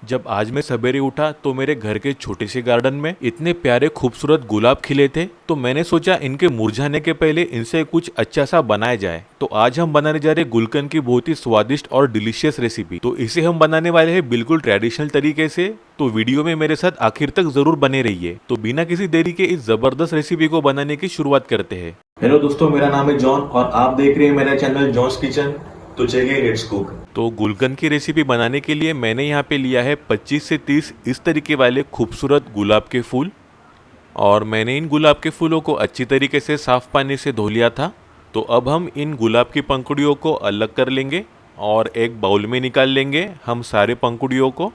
जब आज मैं सवेरे उठा तो मेरे घर के छोटे से गार्डन में इतने प्यारे खूबसूरत गुलाब खिले थे, तो मैंने सोचा इनके मुरझाने के पहले इनसे कुछ अच्छा सा बनाया जाए। तो आज हम बनाने जा रहे हैं गुलकंद की बहुत ही स्वादिष्ट और डिलीशियस रेसिपी। तो इसे हम बनाने वाले हैं बिल्कुल ट्रेडिशनल तरीके से, तो वीडियो में मेरे साथ आखिर तक जरूर बने रहिए। तो बिना किसी देरी के इस जबरदस्त रेसिपी को बनाने की शुरुआत करते हैं। हेलो दोस्तों, मेरा नाम है जॉन और आप देख रहे हैं मेरा चैनल जॉन्स किचन। तो चलिए लेट्स कुक। तो गुलकंद की रेसिपी बनाने के लिए मैंने यहाँ पे लिया है 25 से 30 इस तरीके वाले खूबसूरत गुलाब के फूल, और मैंने इन गुलाब के फूलों को अच्छी तरीके से साफ पानी से धो लिया था। तो अब हम इन गुलाब की पंखुड़ियों को अलग कर लेंगे और एक बाउल में निकाल लेंगे हम सारे पंखुड़ियों को।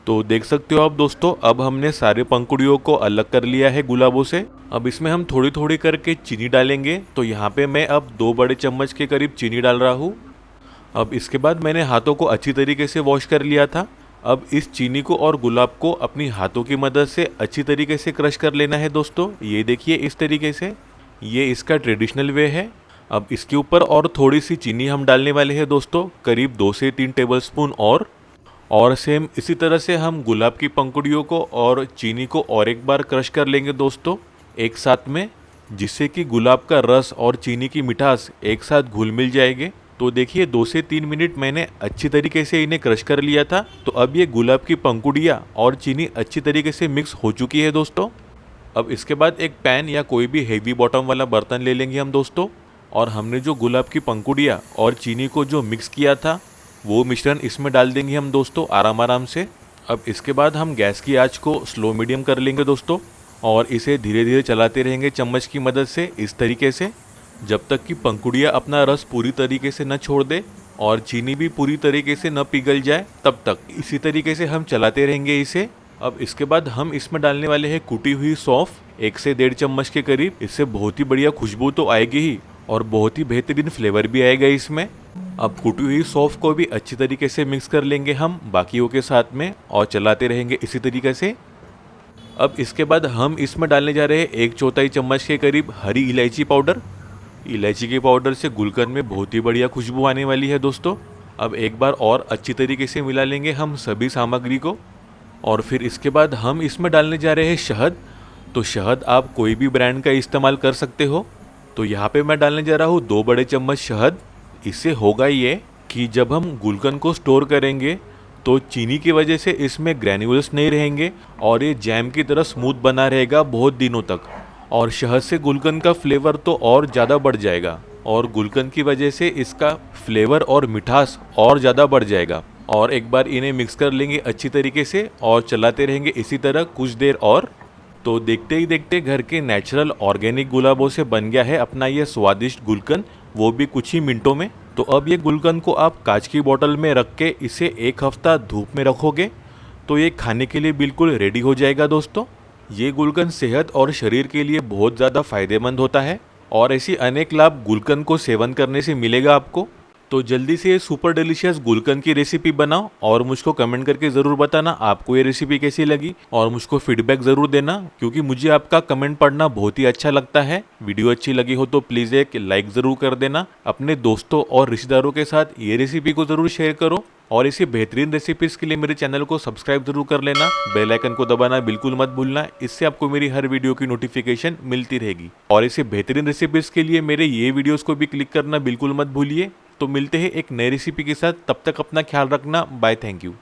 तो देख सकते हो आप दोस्तों, अब हमने सारे पंखुड़ियों को अलग कर लिया है गुलाबों से। अब इसमें हम थोड़ी थोड़ी करके चीनी डालेंगे। तो यहाँ पे मैं अब 2 बड़े चम्मच के करीब चीनी डाल रहा हूँ। अब इसके बाद मैंने हाथों को अच्छी तरीके से वॉश कर लिया था। अब इस चीनी को और गुलाब को अपनी हाथों की मदद से अच्छी तरीके से क्रश कर लेना है दोस्तों। ये देखिए इस तरीके से, ये इसका ट्रेडिशनल वे है। अब इसके ऊपर और थोड़ी सी चीनी हम डालने वाले हैं दोस्तों, करीब 2 से 3 टेबलस्पून। और सेम इसी तरह से हम गुलाब की पंखुड़ियों को और चीनी को और एक बार क्रश कर लेंगे दोस्तों एक साथ में, जिससे कि गुलाब का रस और चीनी की मिठास एक साथ घुल मिल जाएंगे। तो देखिए 2 से 3 मिनट मैंने अच्छी तरीके से इन्हें क्रश कर लिया था। तो अब ये गुलाब की पंखुड़ियाँ और चीनी अच्छी तरीके से मिक्स हो चुकी है दोस्तों। अब इसके बाद एक पैन या कोई भी हेवी बॉटम वाला बर्तन ले लेंगे हम दोस्तों, और हमने जो गुलाब की पंखुड़ियाँ और चीनी को जो मिक्स किया था वो मिश्रण इसमें डाल देंगे हम दोस्तों आराम आराम से। अब इसके बाद हम गैस की आंच को स्लो मीडियम कर लेंगे दोस्तों, और इसे धीरे धीरे चलाते रहेंगे चम्मच की मदद से इस तरीके से, जब तक कि पंखुड़ियाँ अपना रस पूरी तरीके से न छोड़ दे और चीनी भी पूरी तरीके से न पिघल जाए, तब तक इसी तरीके से हम चलाते रहेंगे इसे। अब इसके बाद हम इसमें डालने वाले हैं कुटी हुई सौंफ 1 से 1.5 चम्मच के करीब। इससे बहुत ही बढ़िया खुशबू तो आएगी ही और बहुत ही बेहतरीन फ्लेवर भी आएगा इसमें। अब कुटी हुई सौंफ को भी अच्छी तरीके से मिक्स कर लेंगे हम बाकियों के साथ में और चलाते रहेंगे इसी तरीके से। अब इसके बाद हम इसमें डालने जा रहे हैं 1/4 चम्मच के करीब हरी इलायची पाउडर। इलायची के पाउडर से गुलकंद में बहुत ही बढ़िया खुशबू आने वाली है दोस्तों। अब एक बार और अच्छी तरीके से मिला लेंगे हम सभी सामग्री को, और फिर इसके बाद हम इसमें डालने जा रहे हैं शहद। तो शहद आप कोई भी ब्रांड का इस्तेमाल कर सकते हो। तो यहाँ पे मैं डालने जा रहा हूँ 2 बड़े चम्मच शहद। इससे होगा ये कि जब हम गुलकंद को स्टोर करेंगे तो चीनी की वजह से इसमें ग्रैन्यूल्स नहीं रहेंगे और ये जैम की तरह स्मूथ बना रहेगा बहुत दिनों तक। और शहद से गुलकंद का फ्लेवर तो और ज़्यादा बढ़ जाएगा, और गुलकंद की वजह से इसका फ्लेवर और मिठास और ज़्यादा बढ़ जाएगा। और एक बार इन्हें मिक्स कर लेंगे अच्छी तरीके से और चलाते रहेंगे इसी तरह कुछ देर और। तो देखते ही देखते घर के नेचुरल ऑर्गेनिक गुलाबों से बन गया है अपना ये स्वादिष्ट गुलकंद, वो भी कुछ ही मिनटों में। तो अब ये गुलकंद को आप कांच की बोतल में रख के इसे 1 हफ्ता धूप में रखोगे तो ये खाने के लिए बिल्कुल रेडी हो जाएगा दोस्तों। ये गुलकंद सेहत और शरीर के लिए बहुत ज़्यादा फायदेमंद होता है, और ऐसी अनेक लाभ गुलकंद को सेवन करने से मिलेगा आपको। तो जल्दी से ये सुपर डिलीशियस गुलकंद की रेसिपी बनाओ और मुझको कमेंट करके ज़रूर बताना आपको ये रेसिपी कैसी लगी, और मुझको फीडबैक ज़रूर देना क्योंकि मुझे आपका कमेंट पढ़ना बहुत ही अच्छा लगता है। वीडियो अच्छी लगी हो तो प्लीज़ एक लाइक ज़रूर कर देना। अपने दोस्तों और रिश्तेदारों के साथ ये रेसिपी को ज़रूर शेयर करो, और इसी बेहतरीन रेसिपीज़ के लिए मेरे चैनल को सब्सक्राइब जरूर कर लेना। बेल आइकन को दबाना बिल्कुल मत भूलना, इससे आपको मेरी हर वीडियो की नोटिफिकेशन मिलती रहेगी। और इसी बेहतरीन रेसिपीज़ के लिए मेरे ये वीडियोस को भी क्लिक करना बिल्कुल मत भूलिए। तो मिलते हैं एक नई रेसिपी के साथ, तब तक अपना ख्याल रखना। Bye, thank you.